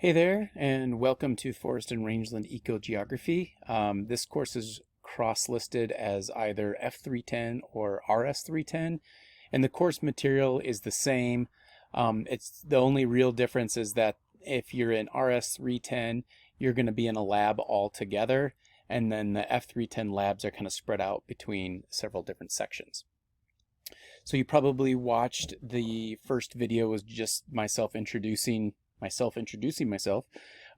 Hey there, and welcome to Forest and Rangeland Ecogeography. This course is cross-listed as either F310 or RS310, and the course material is the same. It's the only real difference is that if you're in RS310, you're going to be in a lab all together, and then the F310 labs are kind of spread out between several different sections. So you probably watched the first video was just myself introducing myself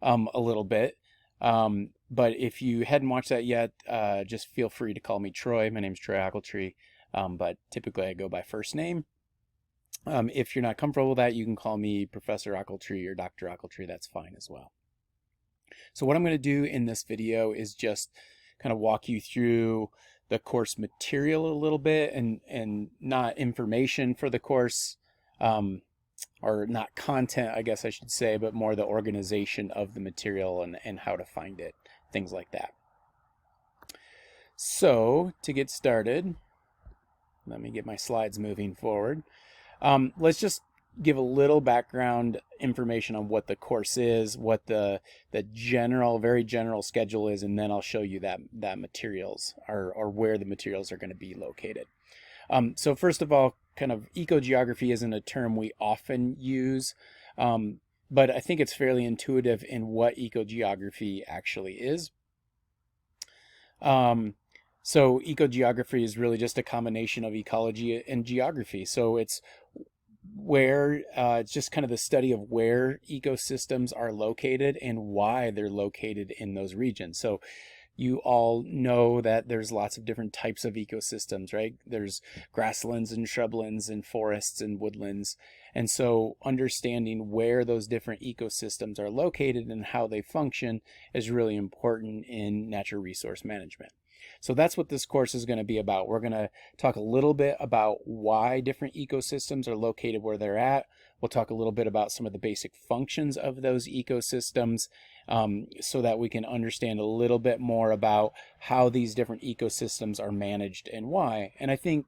a little bit. But if you hadn't watched that yet, just feel free to call me Troy. My name's Troy Ochiltree, but typically I go by first name. If you're not comfortable with that, you can call me Professor Ochiltree or Dr. Ochiltree. That's fine as well. So what I'm going to do in this video is just kind of walk you through the course material a little bit and not information for the course, or not content, I guess I should say, but more the organization of the material and how to find it, things like that. So to get started, let me get my slides moving forward. Let's just give a little background information on what the course is, what the general, very general schedule is, and then I'll show you that materials or where the materials are going to be located. So first of all, kind of ecogeography isn't a term we often use, but I think it's fairly intuitive in what ecogeography actually is. So ecogeography is really just a combination of ecology and geography. So it's where it's just kind of the study of where ecosystems are located and why they're located in those regions. So you all know that there's lots of different types of ecosystems, right? There's grasslands and shrublands and forests and woodlands. And so understanding where those different ecosystems are located and how they function is really important in natural resource management. So that's what this course is going to be about. We're going to talk a little bit about why different ecosystems are located where they're at. We'll talk a little bit about some of the basic functions of those ecosystems, so that we can understand a little bit more about how these different ecosystems are managed and why. And I think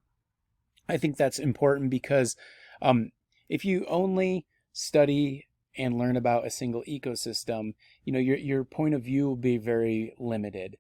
that's important because if you only study and learn about a single ecosystem, your point of view will be very limited.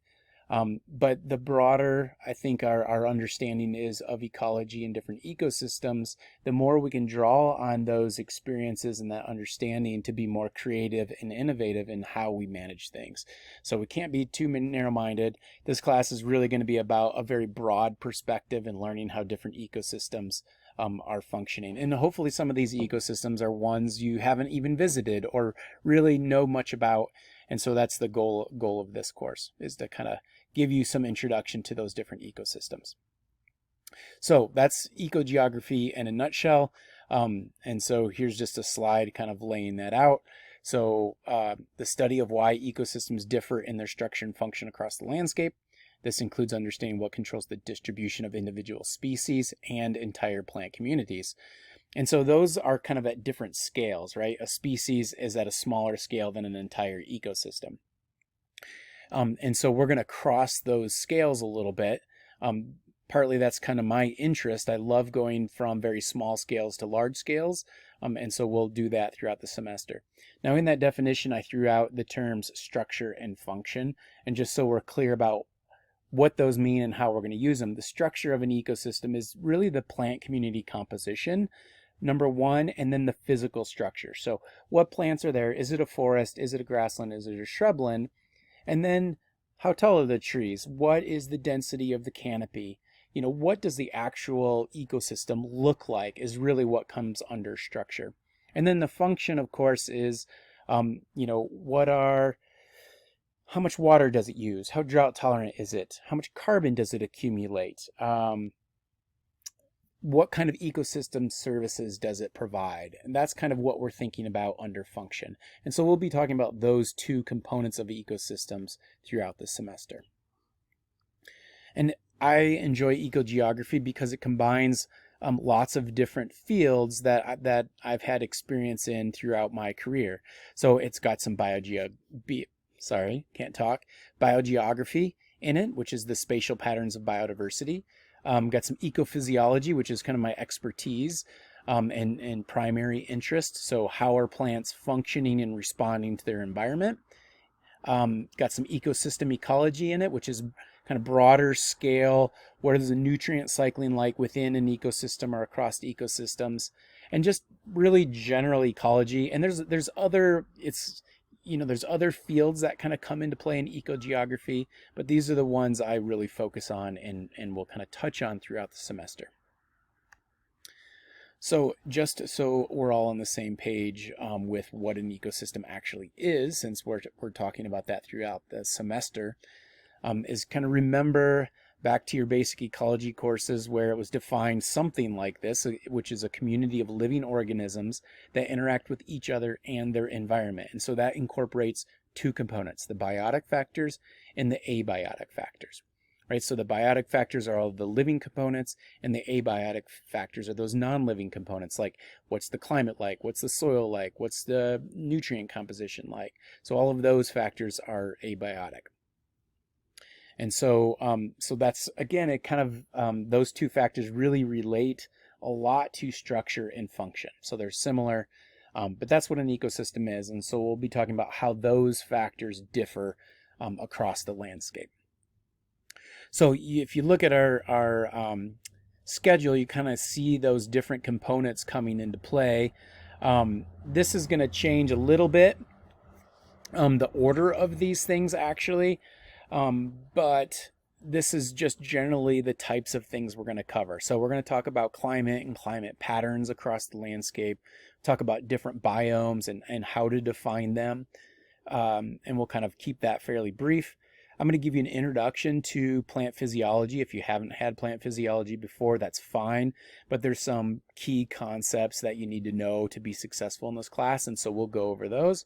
But the broader, I think, our understanding is of ecology and different ecosystems, the more we can draw on those experiences and that understanding to be more creative and innovative in how we manage things. So we can't be too narrow-minded. This class is really going to be about a very broad perspective and learning how different ecosystems are functioning. And hopefully some of these ecosystems are ones you haven't even visited or really know much about. And so that's the goal of this course, is to kind of give you some introduction to those different ecosystems. So that's ecogeography in a nutshell. And so here's just a slide kind of laying that out. So the study of why ecosystems differ in their structure and function across the landscape. This includes understanding what controls the distribution of individual species and entire plant communities. And so those are kind of at different scales, right? A species is at a smaller scale than an entire ecosystem. And so we're going to cross those scales a little bit. Partly that's kind of my interest. I love going from very small scales to large scales. And so we'll do that throughout the semester. Now in that definition, I threw out the terms structure and function. And just so we're clear about what those mean and how we're going to use them, the structure of an ecosystem is really the plant community composition, number one, and then the physical structure. So what plants are there? Is it a forest? Is it a grassland? Is it a shrubland? And then how tall are the trees? What is the density of the canopy? What does the actual ecosystem look like is really what comes under structure. And then the function, of course, is, how much water does it use? How drought tolerant is it? How much carbon does it accumulate? What kind of ecosystem services does it provide? And that's kind of what we're thinking about under function. And so we'll be talking about those two components of ecosystems throughout the semester. And I enjoy ecogeography because it combines lots of different fields that I've had experience in throughout my career. So it's got some biogeography in it, which is the spatial patterns of biodiversity. Got some ecophysiology, which is kind of my expertise. and primary interest. So how are plants functioning and responding to their environment? Got some ecosystem ecology in it, which is kind of broader scale. What is the nutrient cycling like within an ecosystem or across ecosystems? And just really general ecology. And there's other there's other fields that kind of come into play in ecogeography, but these are the ones I really focus on and will kind of touch on throughout the semester. So just so we're all on the same page with what an ecosystem actually is, since we're talking about that throughout the semester, is kind of remember back to your basic ecology courses where it was defined something like this, which is a community of living organisms that interact with each other and their environment. And so that incorporates two components, the biotic factors and the abiotic factors. Right, so the biotic factors are all the living components, and the abiotic factors are those non-living components, like what's the climate like, what's the soil like, what's the nutrient composition like. So all of those factors are abiotic. And so, so that's, again, it kind of, those two factors really relate a lot to structure and function. So they're similar, but that's what an ecosystem is. And so we'll be talking about how those factors differ across the landscape. So if you look at our schedule, you kind of see those different components coming into play. This is going to change a little bit, the order of these things actually, but this is just generally the types of things we're going to cover. So we're going to talk about climate and climate patterns across the landscape, talk about different biomes and how to define them, and we'll kind of keep that fairly brief. I'm going to give you an introduction to plant physiology. If you haven't had plant physiology before, that's fine, but there's some key concepts that you need to know to be successful in this class, and so we'll go over those.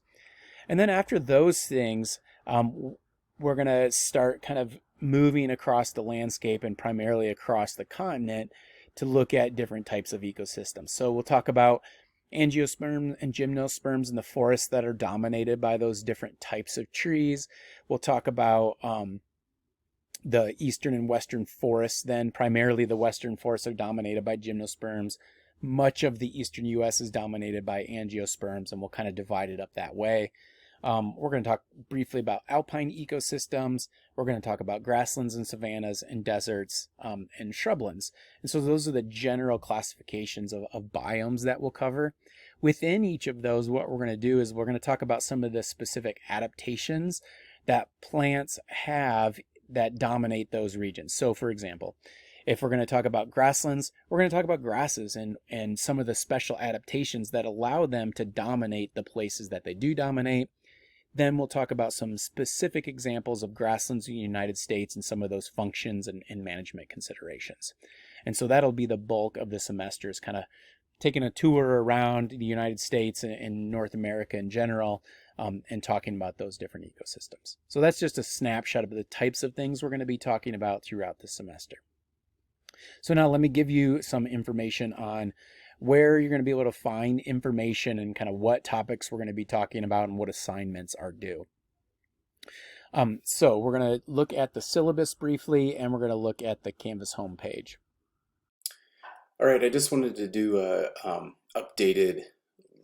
And then after those things, we're going to start kind of moving across the landscape and primarily across the continent to look at different types of ecosystems. So we'll talk about angiosperms and gymnosperms in the forests that are dominated by those different types of trees. We'll talk about the eastern and western forests. Then primarily the western forests are dominated by gymnosperms. Much of the eastern U.S. is dominated by angiosperms, and we'll kind of divide it up that way. We're going to talk briefly about alpine ecosystems. We're going to talk about grasslands and savannas and deserts and shrublands. And so those are the general classifications of biomes that we'll cover. Within each of those, what we're going to do is we're going to talk about some of the specific adaptations that plants have that dominate those regions. So for example, if we're going to talk about grasslands, we're going to talk about grasses and some of the special adaptations that allow them to dominate the places that they do dominate. Then we'll talk about some specific examples of grasslands in the United States and some of those functions and management considerations. And so that'll be the bulk of the semester, is kind of taking a tour around the United States and North America in general, and talking about those different ecosystems. So that's just a snapshot of the types of things we're going to be talking about throughout the semester. So now let me give you some information on where you're going to be able to find information and kind of what topics we're going to be talking about and what assignments are due. So we're going to look at the syllabus briefly, and we're going to look at the Canvas homepage. All right, I just wanted to do a updated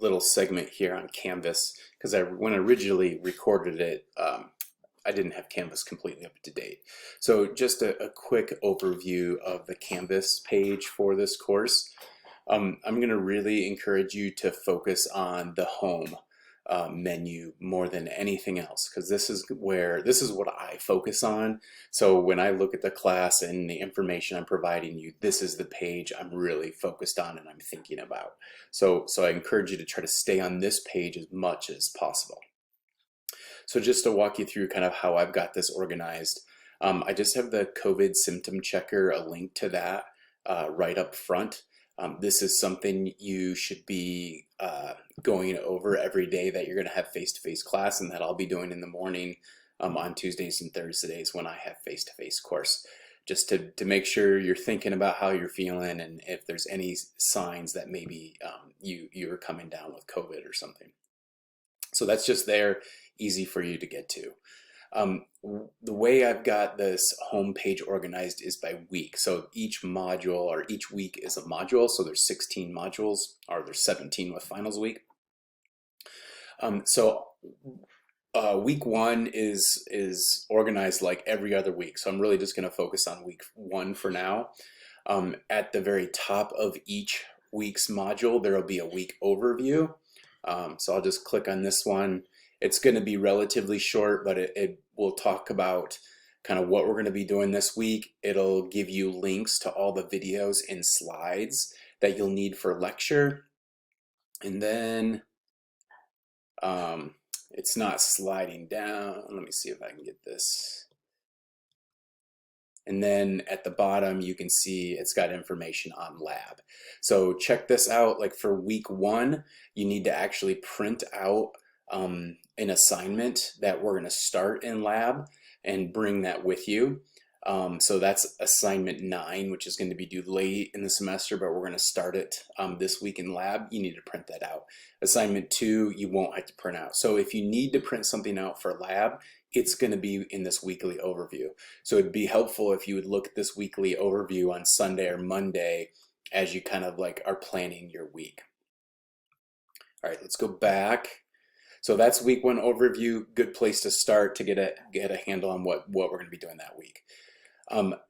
little segment here on Canvas because when I originally recorded it, I didn't have Canvas completely up to date. So just a quick overview of the Canvas page for this course. I'm going to really encourage you to focus on the home menu more than anything else, because this is what I focus on. So when I look at the class and the information I'm providing you, this is the page I'm really focused on and I'm thinking about. So I encourage you to try to stay on this page as much as possible. So just to walk you through kind of how I've got this organized, I just have the COVID symptom checker, a link to that right up front. This is something you should be going over every day that you're going to have face-to-face class, and that I'll be doing in the morning on Tuesdays and Thursdays when I have face-to-face course, just to make sure you're thinking about how you're feeling and if there's any signs that maybe you're coming down with COVID or something. So that's just there, easy for you to get to. The way I've got this home page organized is by week. So each module or each week is a module. So there's 16 modules, or there's 17 with finals week. Week one is organized like every other week. So I'm really just going to focus on week one for now. At the very top of each week's module, there will be a week overview. So I'll just click on this one. It's going to be relatively short, but it will talk about kind of what we're going to be doing this week. It'll give you links to all the videos and slides that you'll need for lecture. And then it's not sliding down. Let me see if I can get this. And then at the bottom, you can see it's got information on lab. So check this out. Like for week one, you need to actually print out an assignment that we're going to start in lab and bring that with you. So that's assignment 9, which is going to be due late in the semester, but we're going to start it this week in lab. You need to print that out. Assignment 2, you won't have to print out. So if you need to print something out for lab, it's going to be in this weekly overview. So it'd be helpful if you would look at this weekly overview on Sunday or Monday as you kind of like are planning your week. All right, let's go back. So that's week one overview. Good place to start to get a handle on what we're going to be doing that week.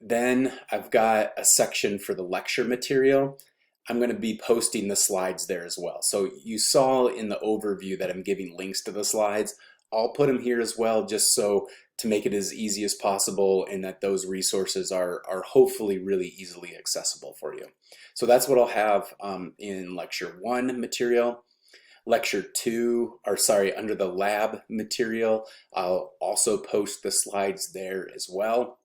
Then I've got a section for the lecture material. I'm going to be posting the slides there as well. So you saw in the overview that I'm giving links to the slides. I'll put them here as well, just so to make it as easy as possible, and that those resources are hopefully really easily accessible for you. So that's what I'll have in lecture 1 material. Lecture 2, or sorry, under the lab material, I'll also post the slides there as well.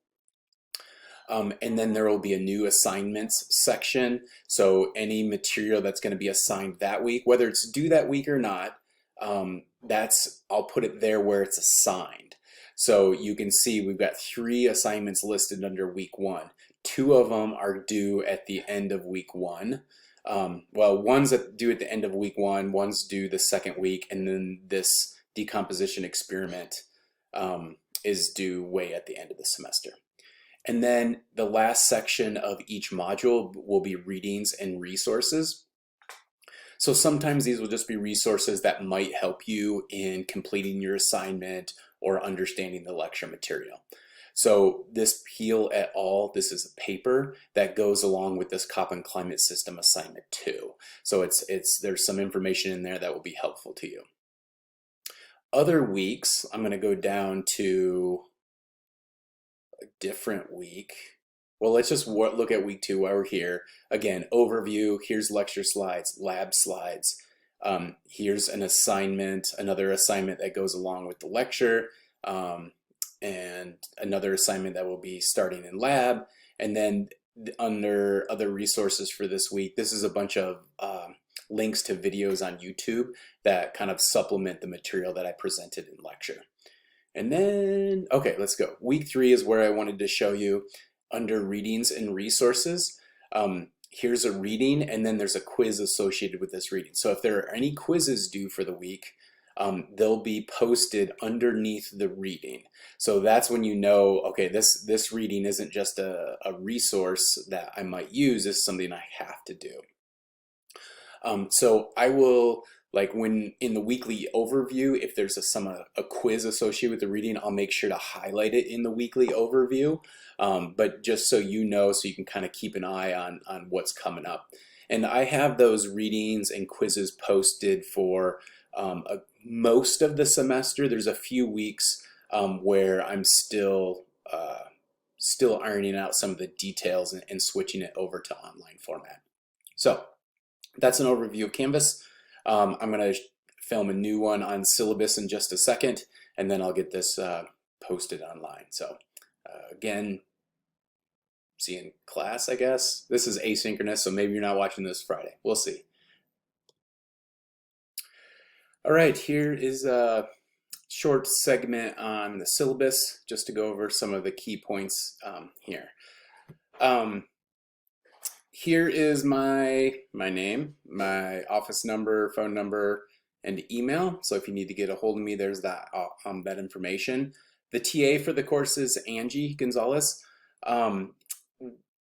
And then there will be a new assignments section. So any material that's going to be assigned that week, whether it's due that week or not, I'll put it there where it's assigned. So you can see we've got 3 assignments listed under week 1. 2 of them are due at the end of week 1. Well, one's due at the end of week 1, one's due the second week, and then this decomposition experiment is due way at the end of the semester. And then the last section of each module will be readings and resources. So sometimes these will just be resources that might help you in completing your assignment or understanding the lecture material. So this Peel et al., this is a paper that goes along with this Koppen Climate System assignment 2. So there's some information in there that will be helpful to you. Other weeks, I'm going to go down to a different week. Well, let's just look at week 2 while we're here. Again, overview, here's lecture slides, lab slides. Here's an assignment, another assignment that goes along with the lecture, and another assignment that will be starting in lab. And then under other resources for this week, this is a bunch of links to videos on YouTube that kind of supplement the material that I presented in lecture. And then, okay, let's go. Week 3 is where I wanted to show you under readings and resources. Here's a reading, and then there's a quiz associated with this reading. So if there are any quizzes due for the week, they'll be posted underneath the reading. So that's when you know, okay, this reading isn't just a resource that I might use, it's something I have to do. So I will, like when in the weekly overview, if there's a quiz associated with the reading, I'll make sure to highlight it in the weekly overview. But just so you know, so you can kind of keep an eye on what's coming up. And I have those readings and quizzes posted for most of the semester. There's a few weeks where I'm still ironing out some of the details and switching it over to online format. So that's an overview of Canvas. I'm going to film a new one on Syllabus in just a second, and then I'll get this posted online. So again, see you in class, I guess. This is asynchronous, so maybe you're not watching this Friday. We'll see. All right, here is a short segment on the syllabus, just to go over some of the key points here. Here is my name, my office number, phone number, and email. So if you need to get a hold of me, there's that information. The TA for the course is Angie Gonzalez. Um,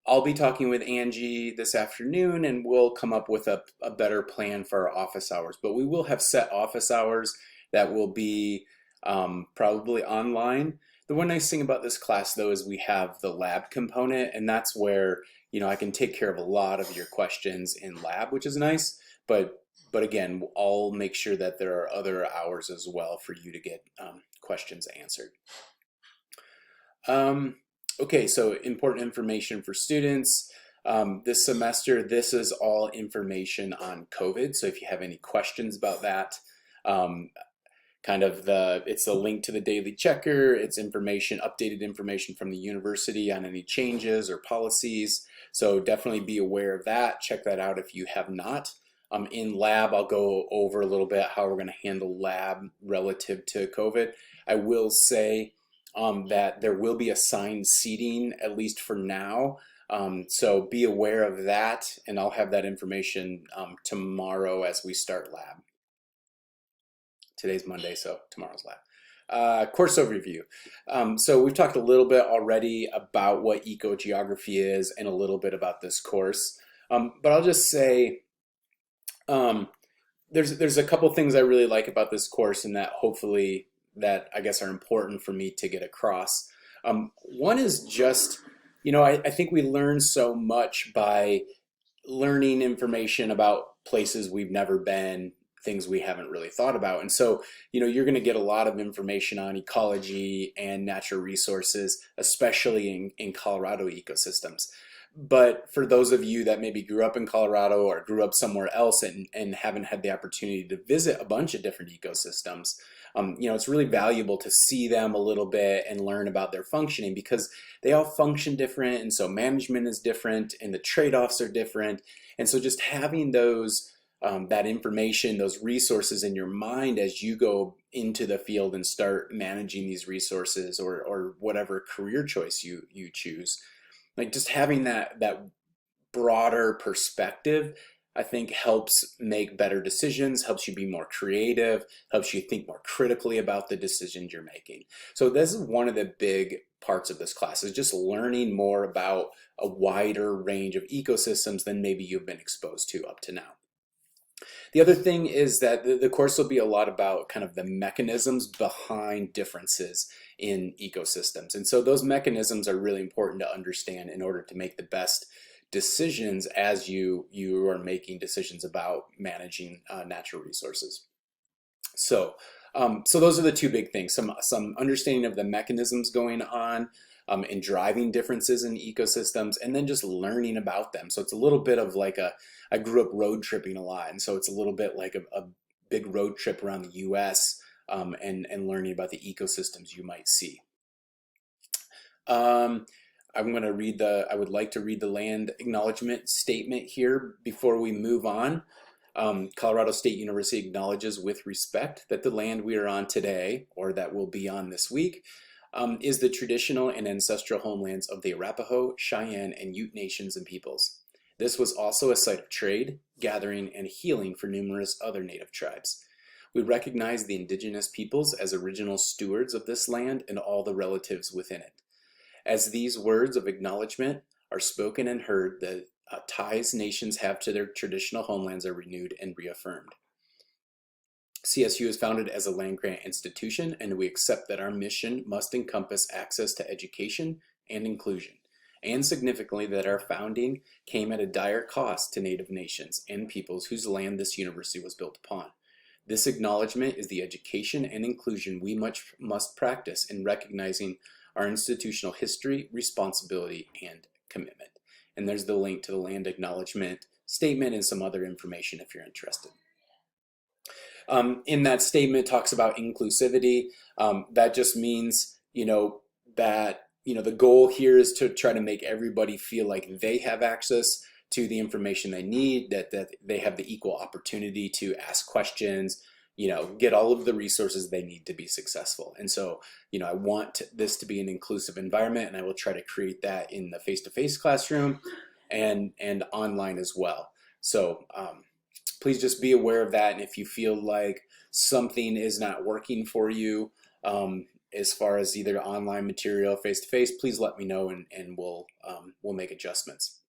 I'll be talking with Angie this afternoon and we'll come up with a better plan for our office hours. But we will have set office hours that will be probably online. The one nice thing about this class though is we have the lab component, and that's where I can take care of a lot of your questions in lab, which is nice. But again, I'll make sure that there are other hours as well for you to get questions answered. Okay, so important information for students. This semester, this is all information on COVID. So if you have any questions about that, um, it's a link to the daily checker. It's information, updated information from the university on any changes or policies. So definitely be aware of that. Check that out if you have not. In lab, I'll go over a little bit how we're going to handle lab relative to COVID. I will say that there will be assigned seating, at least for now. So be aware of that, and I'll have that information tomorrow as we start lab. Today's Monday, so tomorrow's lab. Course overview. So we've talked a little bit already about what ecogeography is and a little bit about this course. But I'll just say there's a couple things I really like about this course, and that hopefully that I guess are important for me to get across. One is just, I think we learn so much by learning information about places we've never been, things we haven't really thought about. And so, you're going to get a lot of information on ecology and natural resources, especially in Colorado ecosystems. But for those of you that maybe grew up in Colorado or grew up somewhere else and haven't had the opportunity to visit a bunch of different ecosystems, it's really valuable to see them a little bit and learn about their functioning, because they all function different, and so management is different and the trade-offs are different. And so just having those that information, those resources in your mind as you go into the field and start managing these resources, or whatever career choice you choose, like just having that broader perspective, I think helps make better decisions, helps you be more creative, helps you think more critically about the decisions you're making. So this is one of the big parts of this class, is just learning more about a wider range of ecosystems than maybe you've been exposed to up to now. The other thing is that the course will be a lot about kind of the mechanisms behind differences in ecosystems. And so those mechanisms are really important to understand in order to make the best decisions as you are making decisions about managing natural resources. So those are the two big things, some understanding of the mechanisms going on and driving differences in ecosystems, and then just learning about them. So it's a little bit of like I grew up road tripping a lot, and so it's a little bit like a big road trip around the US, and learning about the ecosystems you might see. I would like to read the land acknowledgement statement here before we move on. Colorado State University acknowledges with respect that the land we are on today, or that we'll be on this week, is the traditional and ancestral homelands of the Arapaho, Cheyenne, and Ute nations and peoples. This was also a site of trade, gathering, and healing for numerous other native tribes. We recognize the indigenous peoples as original stewards of this land and all the relatives within it. As these words of acknowledgement are spoken and heard, the ties nations have to their traditional homelands are renewed and reaffirmed. CSU is founded as a land-grant institution, and we accept that our mission must encompass access to education and inclusion, and significantly that our founding came at a dire cost to Native nations and peoples whose land this university was built upon. This acknowledgement is the education and inclusion we must practice in recognizing our institutional history, responsibility, and commitment. And there's the link to the land acknowledgement statement and some other information if you're interested. In that statement, it talks about inclusivity. That just means, that the goal here is to try to make everybody feel like they have access to the information they need, that they have the equal opportunity to ask questions, get all of the resources they need to be successful. And so, I want this to be an inclusive environment, and I will try to create that in the face-to-face classroom and online as well. So please just be aware of that. And if you feel like something is not working for you, as far as either online material, face-to-face, please let me know, and we'll make adjustments.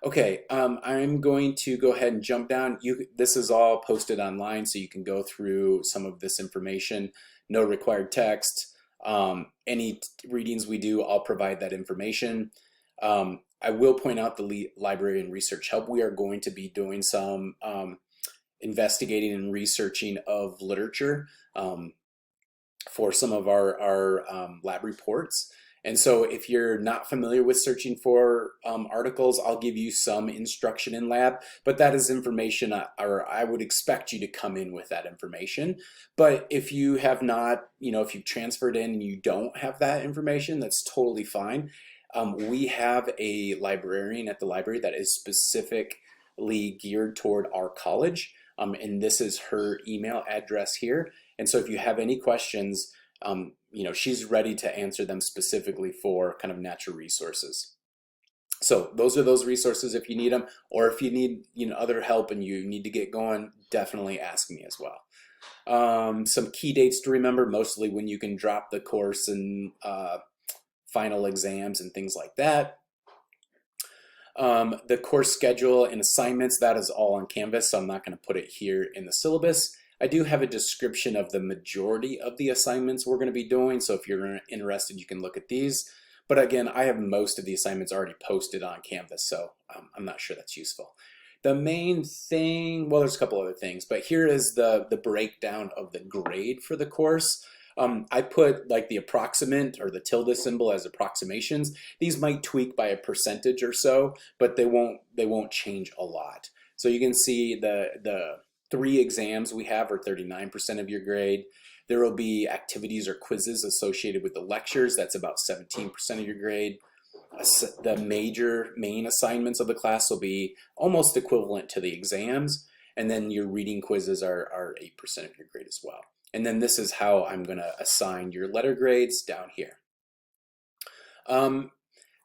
Okay, I'm going to go ahead and jump down. This is all posted online, so you can go through some of this information. No required text. Any readings we do, I'll provide that information. I will point out the library and research help. We are going to be doing some investigating and researching of literature for some of our lab reports. And so if you're not familiar with searching for articles, I'll give you some instruction in lab, but that is information, or I would expect you to come in with that information. But if you have not, if you've transferred in and you don't have that information, that's totally fine. We have a librarian at the library that is specifically geared toward our college, and this is her email address here. And so if you have any questions, she's ready to answer them specifically for kind of natural resources. So those are those resources if you need them, or if you need other help and you need to get going, definitely ask me as well. Some key dates to remember, mostly when you can drop the course and final exams and things like that. The course schedule and assignments, that is all on Canvas, so I'm not going to put it here in the syllabus. I do have a description of the majority of the assignments we're going to be doing, so if you're interested, you can look at these. But again, I have most of the assignments already posted on Canvas, so I'm not sure that's useful. The main thing, well, there's a couple other things, but here is the breakdown of the grade for the course. I put like the approximate or the tilde symbol as approximations. These might tweak by a percentage or so, but they won't change a lot. So you can see the 3 exams we have are 39% of your grade. There will be activities or quizzes associated with the lectures. That's about 17% of your grade. The main assignments of the class will be almost equivalent to the exams. And then your reading quizzes are 8% of your grade as well. And then this is how I'm going to assign your letter grades down here.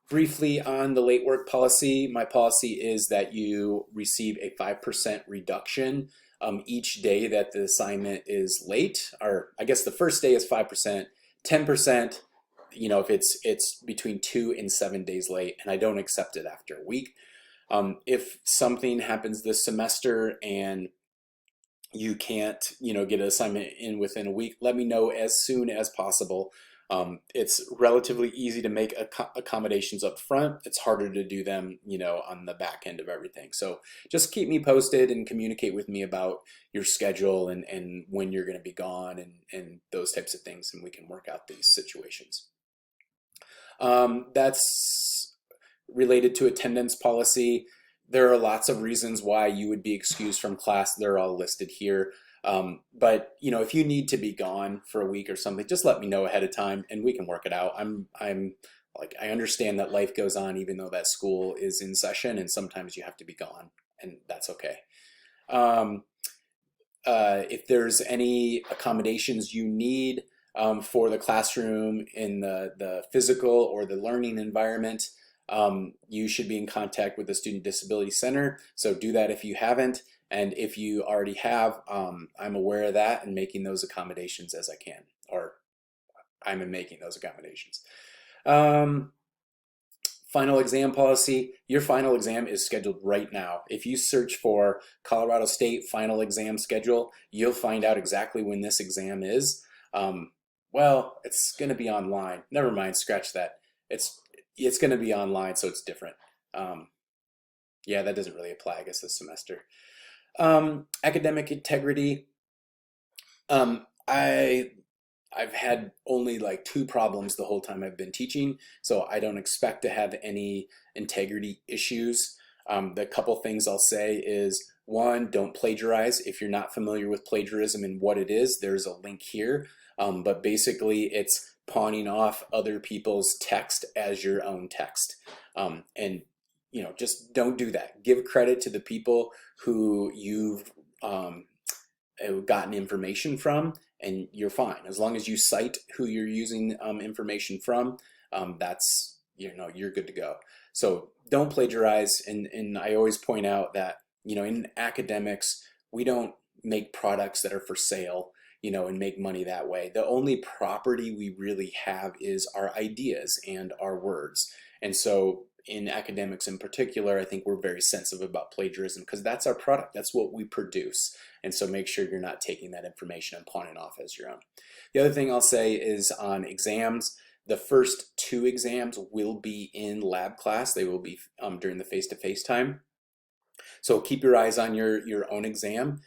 Briefly on the late work policy, my policy is that you receive a 5% reduction each day that the assignment is late, or I guess the first day is 5%, 10%, if it's between 2 and 7 days late, and I don't accept it after a week. If something happens this semester and you can't, get an assignment in within a week, let me know as soon as possible. It's relatively easy to make accommodations up front. It's harder to do them, on the back end of everything. So just keep me posted and communicate with me about your schedule and when you're going to be gone and those types of things, and we can work out these situations. That's related to attendance policy. There are lots of reasons why you would be excused from class. They're all listed here. But if you need to be gone for a week or something, just let me know ahead of time and we can work it out. I understand that life goes on even though that school is in session, and sometimes you have to be gone, and that's okay. If there's any accommodations you need for the classroom in the physical or the learning environment, you should be in contact with the Student Disability Center. So do that if you haven't. And if you already have, I'm aware of that and making those accommodations as I can, or I'm making those accommodations. Final exam policy. Your final exam is scheduled right now. If you search for Colorado State final exam schedule, you'll find out exactly when this exam is. Well, it's going to be online. Never mind, scratch that. It's going to be online, so it's different. Yeah, that doesn't really apply, I guess, this semester. Academic integrity. I've had only like 2 problems the whole time I've been teaching, so I don't expect to have any integrity issues. The couple things I'll say is, 1, don't plagiarize. If you're not familiar with plagiarism and what it is, there's a link here. But basically it's pawning off other people's text as your own text. And just don't do that. Give credit to the people who you've gotten information from, and you're fine. As long as you cite who you're using information from, that's, you're good to go. So don't plagiarize. And I always point out that, in academics, we don't make products that are for sale. and make money that way. The only property we really have is our ideas and our words. And so in academics in particular, I think we're very sensitive about plagiarism because that's our product. That's what we produce. And so make sure you're not taking that information and pawning it off as your own. The other thing I'll say is on exams, the first 2 exams will be in lab class. They will be during the face-to-face time. So keep your eyes on your own exam.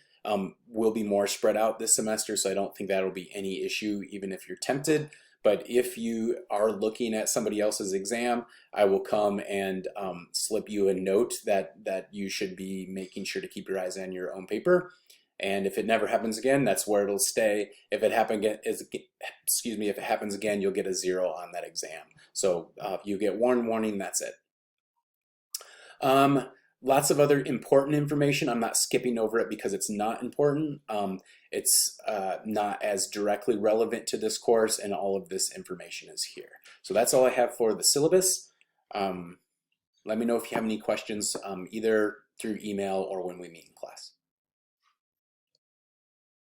Will be more spread out this semester, so I don't think that'll be any issue, even if you're tempted. But if you are looking at somebody else's exam, I will come and slip you a note that you should be making sure to keep your eyes on your own paper. And if it never happens again, that's where it'll stay. If it happens again, if it happens again, you'll get a 0 on that exam. So you get one warning, that's it. Lots of other important information. I'm not skipping over it because it's not important. It's not as directly relevant to this course, and all of this information is here. So that's all I have for the syllabus. Let me know if you have any questions, either through email or when we meet in class.